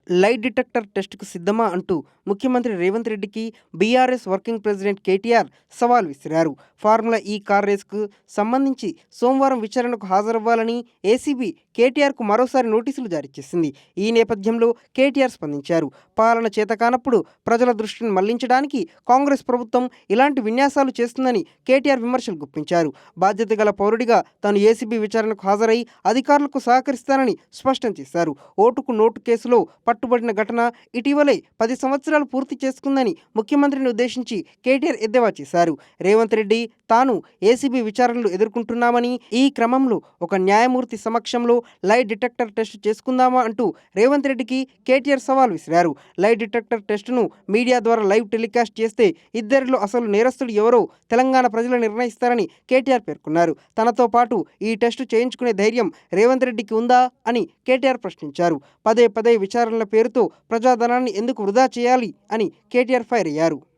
Lie detector టెస్ట్‌కు సిద్ధమా అంటూ ముఖ్యమంత్రి రేవంత్ రెడ్డికి బీఆర్ఎస్ వర్కింగ్ ప్రెసిడెంట్ కేటీఆర్ సవాల్ విసిరారు. ఫార్ములా ఈ కార్ రేస్‌కు సంబంధించి సోమవారం విచారణకు హాజరవ్వాలని ఏసీబీ కేటీఆర్‌కు మరోసారి నోటీసులు జారీ చేసింది. ఈ నేపథ్యంలో కేటీఆర్ స్పందించారు. పాలన చేతకానప్పుడు ప్రజల దృష్టిని మళ్లించడానికి కాంగ్రెస్ ప్రభుత్వం ఇలాంటి విన్యాసాలు చేస్తుందని కేటీఆర్ విమర్శలు గుప్పించారు. బాధ్యత గల పౌరుడిగా తాను ఏసీబీ విచారణకు హాజరై అధికారులకు సహకరిస్తానని స్పష్టం చేశారు. ఓటుకు నోటు కేసులో పట్టుబడిన ఘటన ఇటీవలే 10 సంవత్సరాలు పూర్తి చేసుకుందని ముఖ్యమంత్రిని ఉద్దేశించి కేటీఆర్ ఎద్దేవా చేశారు. రేవంత్ రెడ్డి తాను ఏసీబీ విచారణలు ఎదుర్కొంటున్నామని, ఈ క్రమంలో ఒక న్యాయమూర్తి సమక్షంలో లై డిటెక్టర్ టెస్ట్ చేసుకుందామా అంటూ రేవంత్ రెడ్డికి కేటీఆర్ సవాల్ విసిరారు. లై డిటెక్టర్ టెస్టును మీడియా ద్వారా లైవ్ టెలికాస్ట్ చేస్తే ఇద్దరిలో అసలు నేరస్తుడు ఎవరో తెలంగాణ ప్రజలు నిర్ణయిస్తారని కేటీఆర్ పేర్కొన్నారు. తనతో పాటు ఈ టెస్టు చేయించుకునే ధైర్యం రేవంత్ రెడ్డికి ఉందా అని కేటీఆర్ ప్రశ్నించారు. పదే పదే విచారణల పేరుతో ప్రజాధనాన్ని ఎందుకు వృధా చేయాలి అని కేటీఆర్ ఫైర్ అయ్యారు.